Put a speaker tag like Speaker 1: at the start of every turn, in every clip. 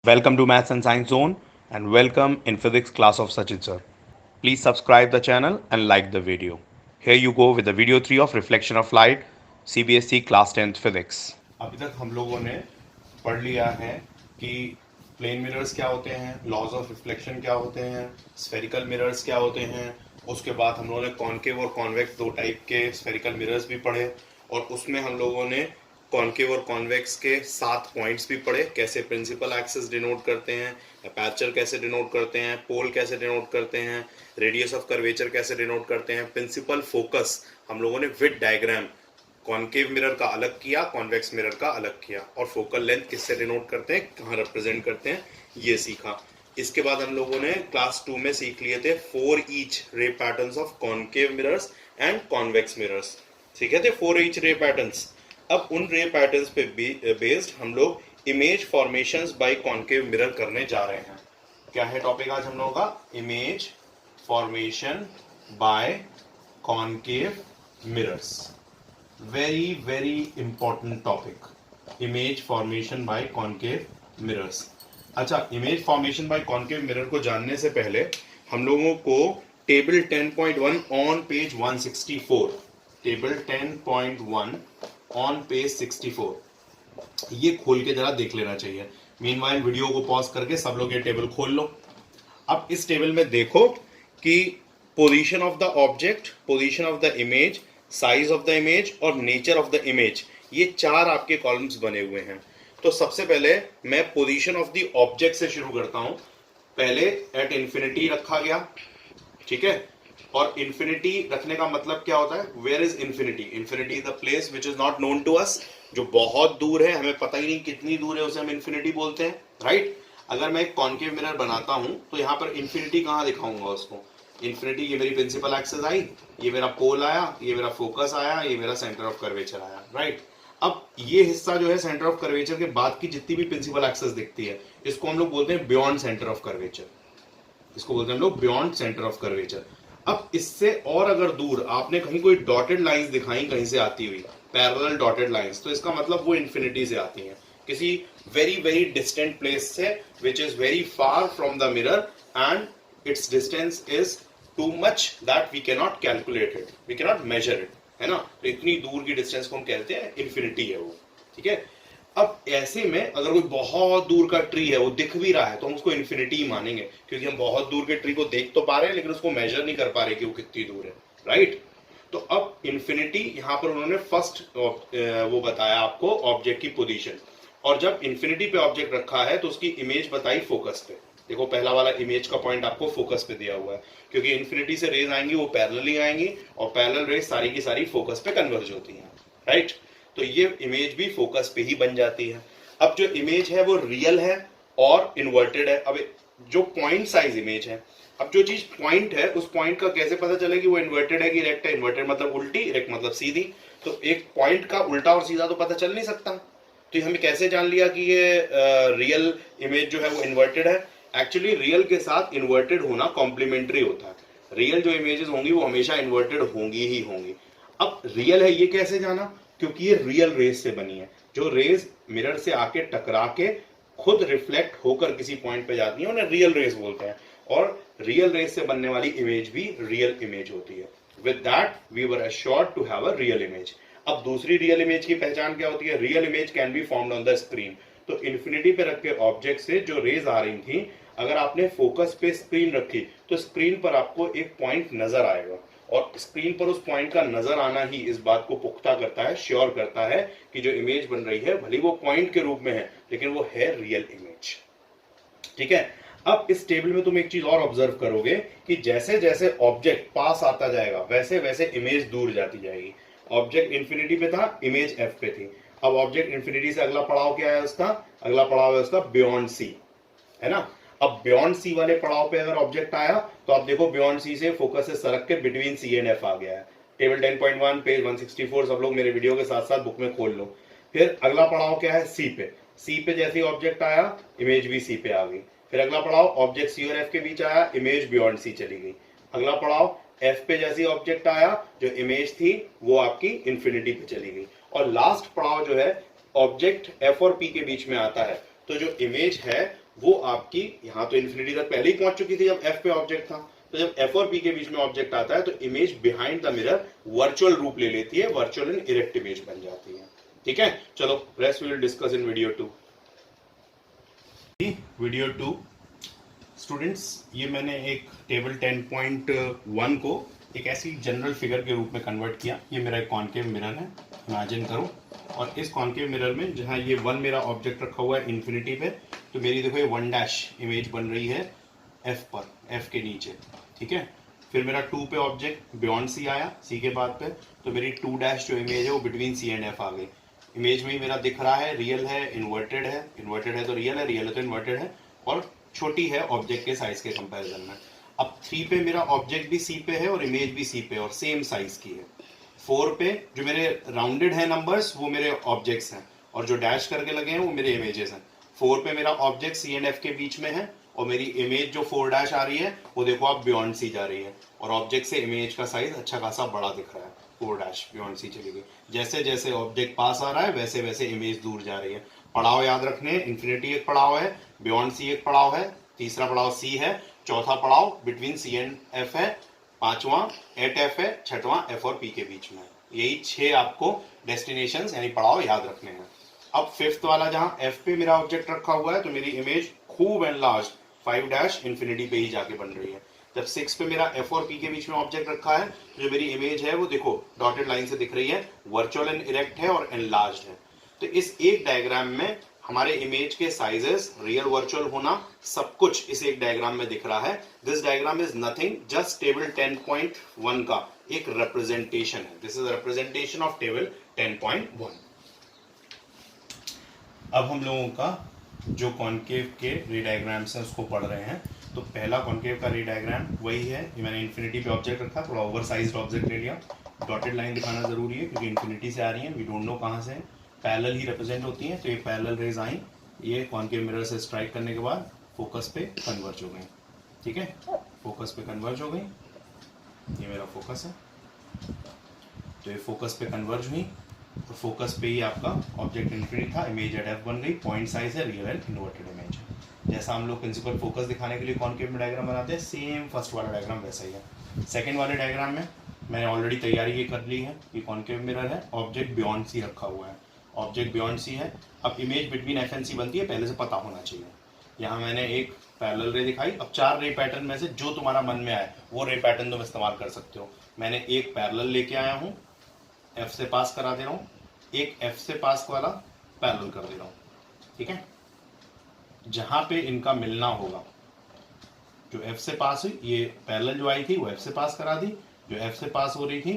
Speaker 1: Welcome to Maths and Science Zone and welcome in physics class of Sachin sir. Please subscribe the channel and like the video. Here you go with the video 3 of Reflection of Light CBSE class 10th physics. अभी तक हम लोगों ने पढ़ लिया है कि plane mirrors क्या होते हैं, लॉज ऑफ रिफ्लेक्शन क्या होते हैं, स्फेरिकल मिरर्स क्या होते हैं। उसके बाद हम लोगों ने कॉन्केव और कॉन्वेक्स दो टाइप के स्फेरिकल मिरर्स भी पढ़े और उसमें हम लोगों ने कॉन्केव और कॉन्वेक्स के 7 पॉइंट्स भी पढ़े, कैसे प्रिंसिपल एक्सिस डिनोट करते हैं, अपर्चर कैसे डिनोट करते हैं, पोल कैसे डिनोट करते हैं, रेडियस ऑफ कर्वेचर कैसे डिनोट करते हैं, प्रिंसिपल फोकस हम लोगों ने विद डायग्राम कॉन्केव मिरर का अलग किया, कॉन्वेक्स मिरर का अलग किया और फोकल लेंथ किससे डिनोट करते हैं, कहाँ रिप्रेजेंट करते हैं, ये सीखा। इसके बाद हम लोगों ने क्लास 2 में सीख लिए थे 4 ईच रे patterns of concave mirrors and convex mirrors. सीखे थे 4 ईच रे पैटर्न्स। अब उन रे पैटर्न्स पे बेस्ड हम लोग image formations by concave mirror करने जा रहे हैं। क्या है टॉपिक आज हम लोगों का? Image formation by concave mirrors. Very very important topic, image formation by concave mirrors. अच्छा, image formation by concave mirror को जानने से पहले हम लोगों को table 10.1 on page 164, table 10.1 on page 64 ये खोल के जरा देख लेना चाहिए। मीनवाइल वीडियो को पॉज करके सब लोग ये टेबल खोल लो। अब इस टेबल में देखो कि position of the object, position of the image, size of the image और नेचर ऑफ द इमेज, ये 4 आपके कॉलम्स बने हुए हैं। तो सबसे पहले मैं पोजीशन ऑफ द ऑब्जेक्ट से शुरू करता हूं। पहले एट इंफिनिटी रखा गया, ठीक है। और इंफिनिटी रखने का मतलब क्या होता है? Where is infinity? Infinity is the place which is not known to us, जो बहुत दूर है, हमें पता ही नहीं कितनी दूर है, उसे हम इंफिनिटी बोलते हैं, राइट। अगर मैं एक कॉन्केव मिरर बनाता हूं तो यहां पर इंफिनिटी कहां दिखाऊंगा उसको? इंफिनिटी, ये मेरी प्रिंसिपल एक्सिस आई, ये मेरा पोल आया, ये मेरा फोकस आया, ये मेरा सेंटर ऑफ कर्वेचर आया, राइट। अब ये हिस्सा जो है सेंटर ऑफ कर्वेचर के बाद की जितनी भी प्रिंसिपल एक्सिस दिखती है, इसको हम लोग बोलते हैं बियॉन्ड सेंटर ऑफ कर्वेचर। इसको बोलते हैं हम लोग बियॉन्ड सेंटर ऑफ कर्वेचर। अब इससे और अगर दूर आपने कहीं कोई डॉटेड लाइंस दिखाई कहीं से आती हुई, पैरेलल डॉटेड लाइंस, तो इसका मतलब वो इंफिनिटी से आती हैं, किसी वेरी वेरी डिस्टेंट प्लेस से, which is very far from the mirror and its distance is too much that we can not calculate it, we can not measure it, है ना। तो इतनी दूर की डिस्टेंस को हम कहते हैं इंफिनिटी है वो, ठीक है। अब ऐसे में अगर कोई बहुत दूर का ट्री है, वो दिख भी रहा है, तो हम उसको इन्फिनिटी ही मानेंगे, क्योंकि हम बहुत दूर के ट्री को देख तो पा रहे हैं लेकिन उसको मेजर नहीं कर पा रहे कि वो कितनी दूर है, राइट। तो अब इन्फिनिटी यहां पर उन्होंने फर्स्ट वो बताया आपको ऑब्जेक्ट की पोजीशन, और जब इन्फिनिटी पे ऑब्जेक्ट रखा है तो उसकी इमेज बताई फोकस पे। देखो पहला वाला इमेज का पॉइंट आपको फोकस पे दिया हुआ है, क्योंकि इन्फिनिटी से रेज आएंगी वो पैरेलली आएंगी और पैरेलल रेज सारी की सारी फोकस पे कन्वर्ज होती हैं, राइट। तो ये इमेज भी फोकस पे ही बन जाती है। अब जो इमेज है वो रियल है और इन्वर्टेड है। अब जो पॉइंट साइज इमेज है, अब जो चीज पॉइंट है उस पॉइंट का कैसे पता चले कि वो इन्वर्टेड है कि इरेक्ट है? इन्वर्टेड मतलब उल्टी, इरेक्ट मतलब सीधी। तो एक पॉइंट का उल्टा और सीधा तो पता चल नहीं सकता, तो हमें कैसे जान लिया कि ये रियल इमेज जो है वो इन्वर्टेड है? एक्चुअली रियल के साथ इन्वर्टेड होना कॉम्प्लीमेंट्री होता है। रियल जो इमेजेस होंगी वो हमेशा इन्वर्टेड होंगी ही होंगी। अब रियल है ये कैसे जाना? क्योंकि ये रियल रेज से बनी है। जो रेज मिरर से आके टकरा के खुद रिफ्लेक्ट होकर किसी पॉइंट पे जाती है उन्हें रियल रेज बोलते हैं, और रियल रेज से बनने वाली इमेज भी रियल इमेज होती है। With that we were assured to have a real image. अब दूसरी रियल इमेज की पहचान क्या होती है? Real image can be formed on the screen. तो इन्फिनिटी पे रखे ऑब्जेक्ट से जो रेज आ रही थी, अगर आपने फोकस पे स्क्रीन रखी तो स्क्रीन पर आपको एक पॉइंट नजर आएगा, और स्क्रीन पर उस पॉइंट का नजर आना ही इस बात को पुख्ता करता है, श्योर करता है कि जो इमेज बन रही है भले वो पॉइंट के रूप में है लेकिन वो है रियल इमेज, ठीक है। अब इस टेबल में तुम एक चीज और ऑब्जर्व करोगे कि जैसे जैसे ऑब्जेक्ट पास आता जाएगा वैसे वैसे इमेज दूर जाती जाएगी। ऑब्जेक्ट इंफिनिटी पे था, इमेज एफ पे थी। अब ऑब्जेक्ट इंफिनिटी से अगला पड़ाव क्या है उसका? अगला पड़ाव है उसका बियॉन्ड सी, है ना। अब बियॉन्ड सी वाले पड़ाव पे अगर ऑब्जेक्ट आया तो आप देखो बियॉन्ड सी से फोकस से सरक के बिटवीन सी एंड एफ आ गया है। टेबल 10.1 पेज 164 सब लोग मेरे वीडियो के साथ साथ बुक में खोल लो। फिर अगला पड़ाव क्या है? सी पे। सी पे जैसे ही ऑब्जेक्ट आया इमेज भी सी पे आ गई। फिर अगला पड़ाव ऑब्जेक्ट सी और एफ के बीच आया, इमेज बियॉन्ड सी चली गई। अगला पड़ाव एफ पे जैसे ही ऑब्जेक्ट आया, जो इमेज थी वो आपकी इंफिनिटी पे चली गई। और लास्ट पड़ाव जो है ऑब्जेक्ट एफ और पी के बीच में आता है, तो जो इमेज है वो आपकी यहाँ तो इन्फिनिटी तक पहले ही पहुंच चुकी थी जब एफ पे ऑब्जेक्ट था। तो जब एफ और पी के बीच में ऑब्जेक्ट आता है तो image behind the mirror virtual रूप ले लेती है, वर्चुअल एंड इरेक्ट इमेज बन जाती है। ठीक है, चलो rest we will discuss in video 2। Video 2 students, ये मैंने एक टेबल 10.1 को एक ऐसी जनरल फिगर के रूप में कन्वर्ट किया। ये मेरा एक कॉन्केव मिरर है, इमेजिन करो, और इस कॉन्केव मिरर में जहाँ ये 1 मेरा ऑब्जेक्ट रखा हुआ है इन्फिनिटी पे, तो मेरी देखो ये 1 डैश इमेज बन रही है एफ पर, एफ के नीचे। ठीक है, फिर मेरा 2 पे ऑब्जेक्ट बियॉन्ड सी आया, सी के बाद पे, तो मेरी 2 डैश जो इमेज है वो बिटवीन सी एंड एफ आ गई। इमेज में ही मेरा दिख रहा है रियल है, इन्वर्टेड है, इन्वर्टेड है तो रियल है, रियल है तो इन्वर्टेड है, और छोटी है ऑब्जेक्ट के साइज के कंपैरिजन में। अब 3 पे मेरा ऑब्जेक्ट भी सी पे है और इमेज भी सी पे और सेम साइज की है। 4 पे जो मेरे राउंडेड है नंबर्स वो मेरे ऑब्जेक्ट्स हैं, और जो डैश करके लगे हैं वो मेरे इमेजेस हैं। 4 पे मेरा ऑब्जेक्ट सी एंड एफ के बीच में है, और मेरी इमेज जो 4 डैश आ रही है वो देखो आप बियॉन्ड सी जा रही है, और ऑब्जेक्ट से इमेज का साइज अच्छा खासा बड़ा दिख रहा है। 4 डैश बियॉन्ड सी चली गई। जैसे जैसे ऑब्जेक्ट पास आ रहा है वैसे वैसे इमेज दूर जा रही है। पड़ाव याद रखने, इन्फिनिटी एक पड़ाव है, बियॉन्ड सी एक पड़ाव है, तीसरा पड़ाव सी है, चौथा पड़ाव बिटवीन सी एंड एफ है, पांचवा एट एफ है, छठवां एफ और पी के बीच में है। यही 6 आपको डेस्टिनेशंस यानी पड़ाव याद रखने हैं। अब 5th वाला जहां एफ पे मेरा ऑब्जेक्ट रखा हुआ है तो मेरी इमेज खूब एनलार्ज 5 डैश इन्फिनिटी पे ही जाके बन रही है। जब 6 पे मेरा एफ और पी के बीच में ऑब्जेक्ट रखा है तो जो मेरी इमेज है वो देखो डॉटेड लाइन से दिख रही है, वर्चुअल एंड इरेक्ट है और एनलार्ज्ड है। तो इस एक डायग्राम में हमारे इमेज के साइजेस, रियल वर्चुअल होना, सब कुछ इस एक डायग्राम में दिख रहा है। This diagram is nothing just table 10.1 का एक रिप्रेजेंटेशन है। This is representation of table 10.1। अब हम लोगों का जो कॉन्केव के रे डायग्राम्स हैं उसको पढ़ रहे हैं। तो पहला कॉन्केव का रे डायग्राम वही है, ये मैंने इन्फिनिटी पे ऑब्जेक्ट रखा, थोड़ा ओवर साइज्ड ऑब्जेक्ट ले लिया। डॉटेड लाइन दिखाना जरूरी है क्योंकि इन्फिनिटी से आ रही है, वी डोंट नो कहाँ से, पैरेलल ही रिप्रेजेंट होती हैं। तो ये पैरेलल रेज आई, ये कॉन्केव मिरर से स्ट्राइक करने के बाद फोकस पे कन्वर्ज हो गई। ठीक है, फोकस पे कन्वर्ज हो गई, ये मेरा फोकस है, तो ये फोकस पे कन्वर्ज हुई, तो फोकस पे ही आपका ऑब्जेक्ट इन्फिनिटी था, इमेज एट एफ बन गई, पॉइंट साइज है, रियल एंड इन्वर्टेड इमेज है। जैसा हम लोग प्रिंसिपल फोकस दिखाने के लिए कॉन्केव में डायग्राम बनाते हैं, सेम फर्स्ट वाला डायग्राम वैसा ही है। सेकेंड वाले डायग्राम में मैंने ऑलरेडी तैयारी ये कर ली है, ये कॉन्केव मिरर है, ऑब्जेक्ट बियॉन्ड सी रखा हुआ है, ऑब्जेक्ट बियॉन्ड सी है। अब इमेज बिटवीन एफ एंड सी बनती है, पहले से पता होना चाहिए। यहाँ मैंने एक पैरेलल रे दिखाई। अब 4 रे पैटर्न में से जो तुम्हारा मन में आए वो रे पैटर्न तुम इस्तेमाल कर सकते हो। मैंने एक पैरेलल लेके आया हूँ, एफ से पास करा दे रहा हूँ, एक एफ से पास वाला पैरेलल कर दे रहा हूँ। ठीक है, जहां पे इनका मिलना होगा, जो एफ से पास हुई, ये पैरेलल जो आई थी वो एफ से पास करा दी, जो एफ से पास हो रही थी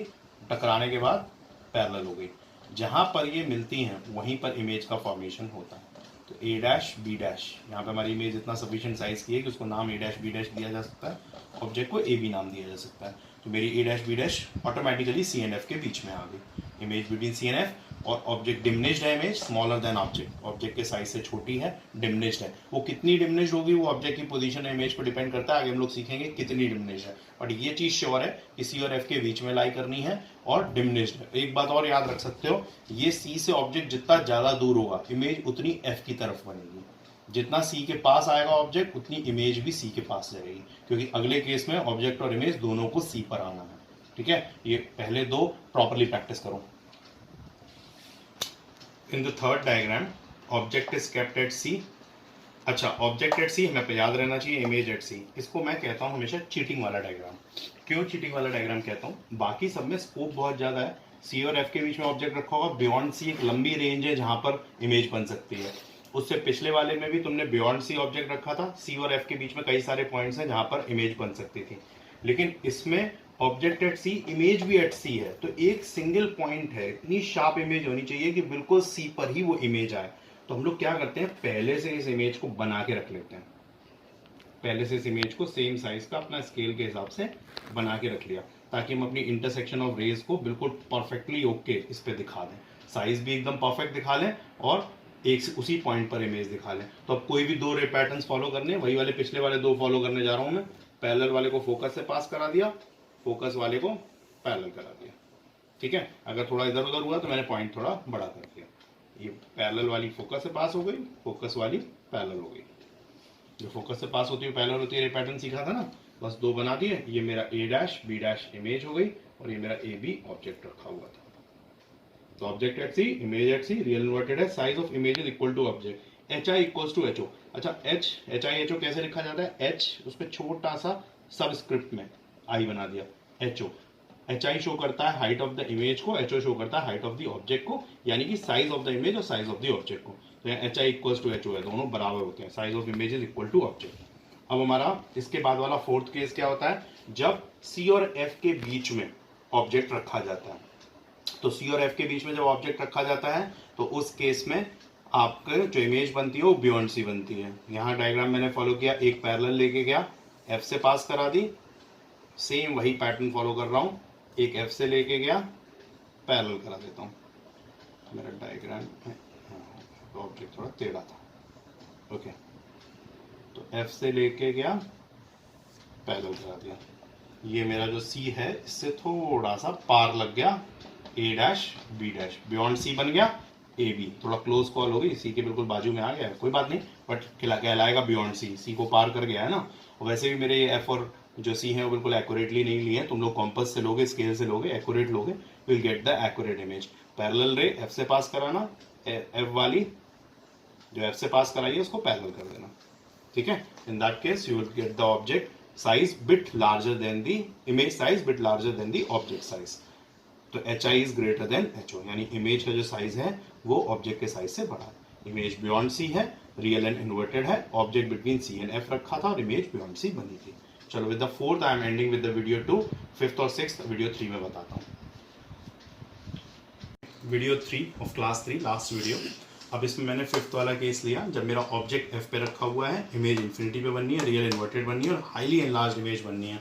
Speaker 1: टकराने के बाद पैरेलल हो गई। जहां पर ये मिलती हैं वहीं पर इमेज का फॉर्मेशन होता है। तो ए डैश बी डैश, यहाँ पे हमारी इमेज इतना सफिशिएंट साइज की है कि उसको नाम ए डैश बी डैश दिया जा सकता है, ऑब्जेक्ट को ए बी नाम दिया जा सकता है। तो मेरी A dash B dash automatically C and F के बीच में आ गई, image between C and F. और ऑब्जेक्ट डिमिनिश्ड है, image smaller than object, object के साइज से छोटी है, डिमिनिश्ड है। वो कितनी डिमिनिश्ड होगी वो ऑब्जेक्ट की पोजीशन इमेज पर डिपेंड करता है, आगे हम लोग सीखेंगे कितनी डिमिनिश्ड है। बट ये चीज श्योर है कि सी और एफ के बीच में लाई करनी है और डिमिनिश्ड है। एक बात और याद रख सकते हो, ये सी से ऑब्जेक्ट जितना ज्यादा दूर होगा इमेज उतनी एफ की तरफ बनेगी, जितना सी के पास आएगा ऑब्जेक्ट उतनी इमेज भी सी के पास जाएगी, क्योंकि अगले केस में ऑब्जेक्ट और इमेज दोनों को सी पर आना है। ठीक है, ये पहले दो प्रॉपरली प्रैक्टिस करो। In the third diagram object is kept at C. अच्छा, ऑब्जेक्ट एट सी हमें याद रहना चाहिए, इमेज एट सी। इसको मैं कहता हूं हमेशा चीटिंग वाला डायग्राम। क्यों चीटिंग वाला डायग्राम कहता हूं? बाकी सब में स्कोप बहुत ज्यादा है, सी और एफ के बीच में ऑब्जेक्ट रखा होगा, बियॉन्ड सी एक लंबी रेंज है जहां पर इमेज बन सकती है। उससे पिछले वाले में भी तुमने बियॉन्ड सी ऑब्जेक्ट रखा था, सी और एफ के बीच में कई सारे पॉइंट्स हैं जहां पर इमेज बन सकती थी। लेकिन इसमें ऑब्जेक्ट एट सी, इमेज भी एट सी है, तो एक सिंगल पॉइंट है, इतनी शार्प इमेज होनी चाहिए कि बिल्कुल सी पर ही वो इमेज आए। तो हम लोग क्या करते हैं, पहले से इस इमेज को बना के रख लेते हैं, पहले से इस इमेज को सेम साइज का अपना स्केल के हिसाब से बना के रख लिया, ताकि हम अपनी इंटरसेक्शन ऑफ रेज को बिल्कुल परफेक्टली ओके इस पे दिखा दें, साइज भी एकदम परफेक्ट दिखा लें और एक उसी पॉइंट पर इमेज दिखा लें। तो अब कोई भी 2 रे पैटर्न्स फॉलो करने, वही वाले पिछले वाले 2 फॉलो करने जा रहा हूं मैं। पैरेलल वाले को फोकस से पास करा दिया, फोकस वाले को पैरेलल करा दिया। ठीक है, अगर थोड़ा इधर उधर हुआ तो मैंने पॉइंट थोड़ा बड़ा कर दिया। ये पैरेलल वाली फोकस से पास हो गई, फोकस वाली पैरेलल हो गई। जो फोकस से पास होती है पैरेलल होती है, रे पैटर्न सीखा था ना, बस दो बना दिए, ये मेरा ए डैश बी डैश इमेज हो गई और ये मेरा ए बी ऑब्जेक्ट रखा हुआ था। तो object at C, image at C, real inverted है, size of image is equal to object, H I equals to H O. अच्छा एच आई एच ओ कैसे लिखा जाता है, एच उस पर छोटा सा सबस्क्रिप्ट में आई बना दिया, H O. H I show करता है हाइट ऑफ द इमेज को, एच ओ शो करता है हाइट ऑफ द ऑब्जेक्ट को, यानी कि साइज ऑफ द इमेज और साइज ऑफ द ऑब्जेक्ट को। तो यहाँ H I equals to H O है, दोनों बराबर होते हैं, size of image is equal to object. अब हमारा इसके बाद वाला फोर्थ केस क्या होता है, जब सी और एफ के बीच में ऑब्जेक्ट रखा जाता है। तो सी और एफ के बीच में जब ऑब्जेक्ट रखा जाता है तो उस केस में आपके जो इमेज बनती है वो बियॉन्ड सी बनती है। यहाँ डायग्राम मैंने फॉलो किया, एक पैरेलल लेके गया, एफ से पास करा दी, सेम वही पैटर्न फॉलो कर रहा हूँ, एक एफ से लेके गया, पैरेलल करा देता हूँ। मेरा डायग्राम है, तो ऑब्जेक्ट थोड़ा टेढ़ा था, ओके। तो एफ से लेके गया, पैरेलल करा दिया, ये मेरा जो सी है इससे थोड़ा सा पार लग गया, A dash B dash, beyond C बन गया ए बी, थोड़ा क्लोज कॉल हो गई, सी के बिल्कुल बाजू में आ गया, कोई बात नहीं, बट कहलाएगा बियॉन्ड सी, सी को पार कर गया है ना। और वैसे भी मेरे ये एफ और जो सी है वो बिल्कुल एक्यूरेटली नहीं लिए, तुम लोग कॉम्पस से लोगे, स्केल से लोगे, एक्यूरेट लोगे, will get the accurate image. Parallel रे एफ से पास कराना, एफ वाली जो एफ से पास कराई है उसको पैरेलल कर देना, ठीक है। In that case you will get the object size bit larger than the image size bit larger than the object size. तो H I is greater than H O, यानी इमेज का जो साइज है वो ऑब्जेक्ट के size से बड़ा है। इमेज बियॉन्ड सी है, रियल एंड इन्वर्टेड है, object between C and F रखा था और इमेज बियॉन्ड सी बनी थी। चलो with the fourth I am ending with the video 2, fifth और सिक्स्थ वीडियो 3 में बताता हूँ। Video 3 of class 3, last video. अब इसमें मैंने फिफ्थ वाला केस लिया, जब मेरा ऑब्जेक्ट एफ पे रखा हुआ है, इमेज इन्फिनिटी पे बननी है, रियल इन्वर्टेड बननी है और हाईली एनलार्ज्ड इमेज बननी है।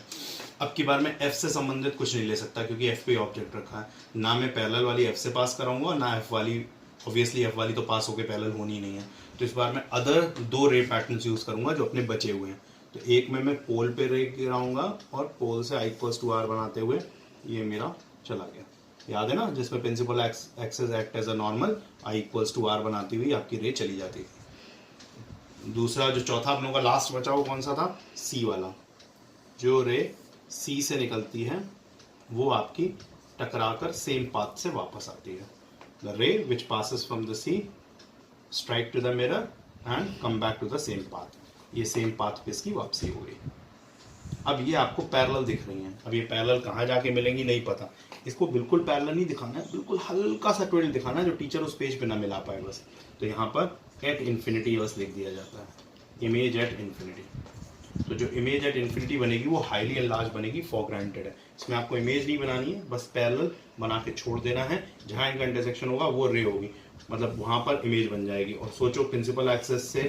Speaker 1: अब की बार मैं एफ से संबंधित कुछ नहीं ले सकता क्योंकि एफ पे ऑब्जेक्ट रखा है, ना मैं पैरेलल वाली एफ से पास कराऊंगा, ना एफ वाली, ऑब्वियसली एफ वाली तो पास होकर पैरेलल होनी ही नहीं है। तो इस बार मैं अदर दो रे पैटर्न्स यूज करूंगा जो अपने बचे हुए हैं। तो एक में मैं पोल पे रे गिराऊंगा और पोल से आई इक्वल्स टू आर बनाते हुए ये मेरा चला गया, याद है ना, जिसमें principal axis act as a normal, I equals to R बनाती हुई आपकी रे चली जाती थी। दूसरा जो चौथा अपनों का लास्ट बचा वो कौन सा था, सी वाला, जो रे सी से निकलती है वो आपकी टकराकर सेम पाथ से वापस आती है। The ray which passes from the C strike to the mirror and come back to the same path, ये सेम पाथ पे इसकी वापसी हो गई। अब ये आपको पैरेलल दिख रही हैं, अब ये पैरेलल कहाँ जाके मिलेंगी नहीं पता, इसको बिल्कुल पैरेलल नहीं दिखाना है, बिल्कुल हल्का सा ट्विल दिखाना है जो टीचर उस पेज पे ना मिला पाए बस। तो यहाँ पर एट इन्फिनिटी बस लिख दिया जाता है, इमेज एट इन्फिनिटी। तो जो इमेज एट इन्फिनिटी बनेगी वो हाईली एनलार्ज बनेगी, फॉर ग्रांटेड है, इसमें आपको इमेज नहीं बनानी है, बस पैरेलल बना के छोड़ देना है, जहाँ इनका इंटरसेक्शन होगा वो रे होगी, मतलब वहाँ पर इमेज बन जाएगी। और सोचो प्रिंसिपल एक्सेस से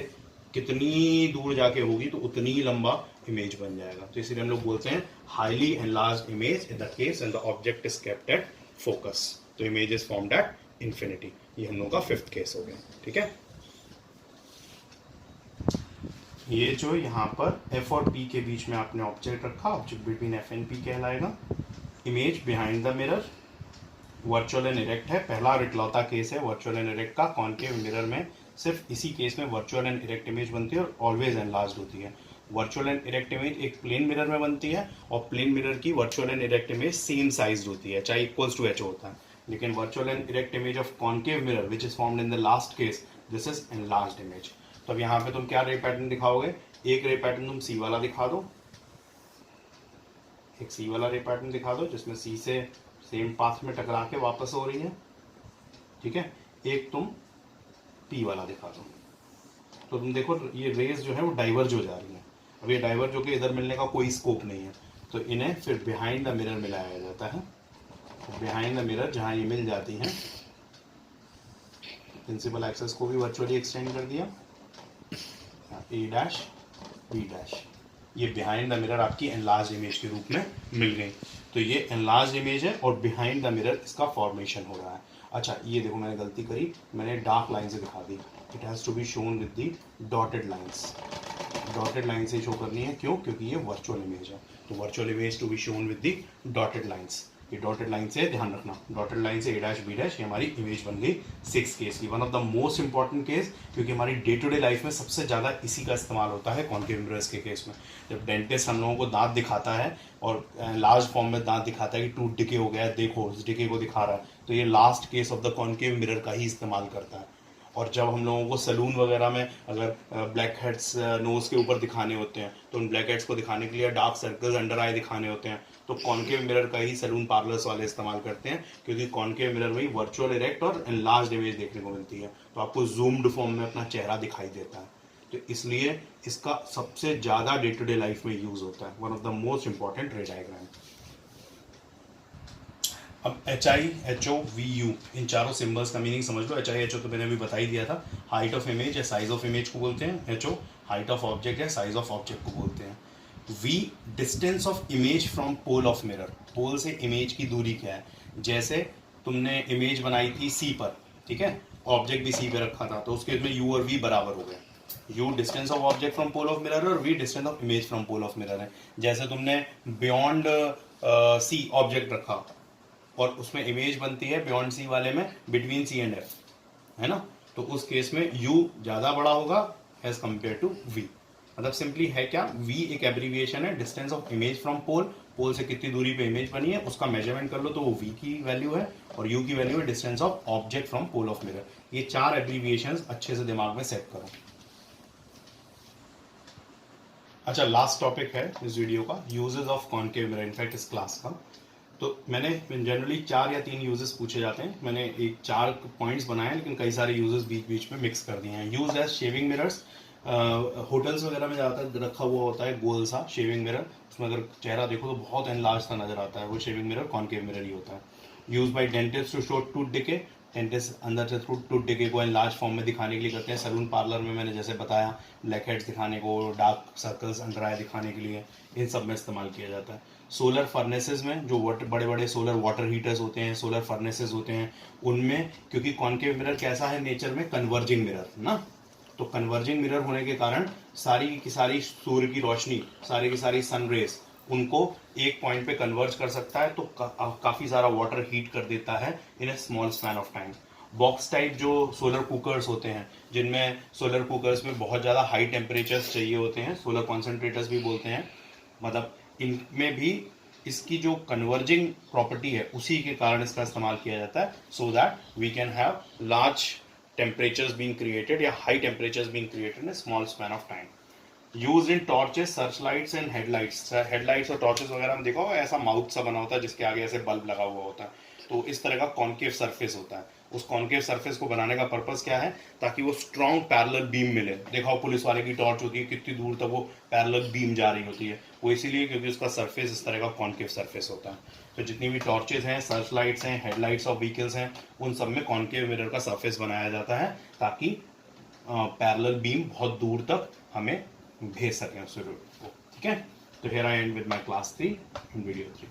Speaker 1: कितनी दूर जाके होगी तो उतनी लंबा इमेज बन जाएगा। तो इसीलिए हम लोग बोलते हैं highly enlarge image in the case and the object is kept at focus, तो image is formed at infinity. ये हम लोग का फिफ्थ केस हो गया, ठीक है। ये जो यहाँ पर एफ और पी के बीच में आपने ऑब्जेक्ट रखा, object between F and P कहलाएगा। Image behind the mirror, virtual and erect है, पहला और इकलौता केस है वर्चुअल एंड इरेक्ट का। कॉन्केव मिरर में सिर्फ इसी केस में वर्चुअल एंड इरेक्ट इमेज बनती है और ऑलवेज एनलार्ज्ड होती है। वर्चुअल एंड इरेक्ट इमेज एक प्लेन मिरर में बनती है और प्लेन मिरर की virtual and erect image same size होती है, चाहे इक्वल्स टू एच होता है। लेकिन virtual and erect image of concave mirror which is formed in the last case, this is enlarged image. तो अब यहाँ पे तुम क्या रे पैटर्न दिखाओगे, एक रे पैटर्न तुम सी वाला दिखा दो, एक सी वाला रे पैटर्न दिखा दो जिसमें सी से सेम पाथ में टकरा के वापस हो रही है, ठीक है। एक तुम पी वाला दिखा दो, तो तुम देखो ये रेज जो है वो डाइवर्ज हो जा रही है। अब ये डाइवर्ज होकर इधर मिलने का कोई स्कोप नहीं है, तो इन्हें फिर बिहाइंड द मिरर मिलाया जाता है। बिहाइंड द मिरर जहाँ ये मिल जाती हैं, प्रिंसिपल एक्सेस को भी वर्चुअली एक्सटेंड कर दिया, ए डैश बी डैश, ये बिहाइंड द मिरर आपकी एनलार्ज इमेज के रूप में मिल गई। तो ये एनलार्ज इमेज है और बिहाइंड द मिरर इसका फॉर्मेशन हो रहा है। अच्छा ये देखो मैंने गलती करी, मैंने डार्क लाइन से दिखा दी, it has to be shown with the dotted lines, dotted line से शो करनी है, क्यों, क्योंकि ये वर्चुअल इमेज है। तो virtual image to be shown with the dotted lines. ये डॉटेड लाइन से ध्यान रखना, डॉटेड लाइन से A' B' ये हमारी इमेज बन गई 6 केस की, one of the most important case, क्योंकि हमारी डे टू डे लाइफ में सबसे ज़्यादा इसी का इस्तेमाल होता है कॉन्केव मिरर्स के केस में। जब डेंटिस्ट हम लोगों को दांत दिखाता है और लार्ज फॉर्म में दांत दिखाता है कि टूथ डिके हो गया है, देखो इस डिके को दिखा रहा है, तो ये last case of the concave mirror का ही इस्तेमाल करता है। और जब हम लोगों को सैलून वगैरह में अगर ब्लैक हेड्स नोज़ के ऊपर दिखाने होते हैं, तो उन ब्लैक हेड्स को दिखाने के लिए डार्क सर्कल्स अंडर आई दिखाने होते हैं, तो कॉन्केव मिरर का ही सैलून पार्लर्स वाले इस्तेमाल करते हैं, क्योंकि कॉन्केव मिरर में ही वर्चुअल इरेक्ट और एनलार्ज्ड इमेज देखने को मिलती है, तो आपको जूम्ड फॉर्म में अपना चेहरा दिखाई देता है। तो इसलिए इसका सबसे ज़्यादा डे टू डे लाइफ में यूज़ होता है, one of the most important रे डायग्राम। अब HI, HO, VU इन चारों सिंबल्स का मीनिंग समझ लो। HI HO तो मैंने अभी बता ही दिया था, हाइट ऑफ इमेज या साइज ऑफ इमेज को बोलते हैं। HO हाइट ऑफ ऑब्जेक्ट या साइज ऑफ ऑब्जेक्ट को बोलते हैं। V distance of image from pole of mirror, pole से इमेज की दूरी क्या है। जैसे तुमने इमेज बनाई थी C पर, ठीक है, ऑब्जेक्ट भी C पे रखा था, तो उसके में U और V बराबर हो गए। U distance of object from pole of mirror और V distance of image from pole of mirror है। जैसे तुमने बियॉन्ड C ऑब्जेक्ट रखा और उसमें इमेज बनती है बियॉन्ड C वाले में बिटवीन C एंड F, है ना, तो उस केस में U ज़्यादा बड़ा होगा एज कंपेयर टू V। मतलब सिंपली है क्या, V एक एब्रीविएशन है distance of image from pole, pole से कितनी दूरी पे इमेज बनी है उसका मेजरमेंट कर लो तो वो V की वैल्यू है, और U की वैल्यू है distance of object from pole of mirror. ये चार एब्रीविएशन अच्छे से दिमाग में सेट करो। अच्छा, लास्ट टॉपिक है इस वीडियो का, uses of concave mirror, in fact इस क्लास का। तो मैंने जनरली 4 या 3 यूजेस पूछे जाते हैं, मैंने एक 4 पॉइंट्स बनाए हैं, लेकिन कई सारे यूजेस बीच बीच में मिक्स कर दिए हैं। Use as shaving mirrors, hotels वगैरह में ज़्यादातर रखा हुआ होता है गोल सा शेविंग मिरर, उसमें अगर चेहरा देखो तो बहुत एनलार्ज सा नजर आता है, वो शेविंग मिरर कॉन्केव मिरर ही होता है। Use by dentist to show tooth decay, dentist अंदर से टूथ डिके को एनलार्ज फॉर्म में दिखाने के लिए करते हैं। सैलून पार्लर में मैंने जैसे बताया, ब्लैक हेड्स दिखाने को, डार्क सर्कल्स अंडर आई दिखाने के लिए, इन सब में इस्तेमाल किया जाता है। सोलर फर्नेसेस में जो बड़े बड़े सोलर वाटर हीटर्स होते हैं, सोलर फर्नेसेस होते हैं, उनमें क्योंकि कॉन्केव मिरर कैसा है नेचर में, कन्वर्जिंग मिरर ना, तो कन्वर्जिंग मिरर होने के कारण सारी की सारी सूर्य की रोशनी, सारी की सारी सन रेस उनको एक पॉइंट पे कन्वर्ज कर सकता है, तो काफ़ी सारा वाटर हीट कर देता है in a small span of time. Box type जो सोलर कुकर्स होते हैं, जिनमें सोलर कुकर्स में बहुत ज़्यादा हाई टेम्परेचर्स चाहिए होते हैं, सोलर कॉन्सेंट्रेटर्स भी बोलते हैं, मतलब इनमें भी इसकी जो कन्वर्जिंग प्रॉपर्टी है उसी के कारण इसका इस्तेमाल किया जाता है, so that we can have large temperatures being created या high temperatures being created in a small span of time. Use in torches, search lights and headlights. Headlights और टॉर्चेस वगैरह में देखा होगा ऐसा माउथ सा बना होता है जिसके आगे ऐसे बल्ब लगा हुआ होता है, तो इस तरह का कॉन्केव सरफेस होता है। उस कॉन्केव सरफेस को बनाने का पर्पस क्या है, ताकि वो स्ट्रॉन्ग पैरेलल बीम मिले। देखा हो पुलिस वाले की टॉर्च होती है, कितनी दूर तक वो पैरेलल बीम जा रही होती है, वो इसीलिए क्योंकि उसका सरफेस इस तरह का कॉन्केव सरफेस होता है। तो जितनी भी टॉर्चेस हैं, सर्च लाइट्स हैं, हेडलाइट्स ऑफ व्हीकल्स हैं, उन सब में कॉन्केव मिरर का सरफेस बनाया जाता है, ताकि पैरेलल बीम बहुत दूर तक हमें भेज सकें उस रूट को, ठीक है। तो here I and with my class 3 in video 3।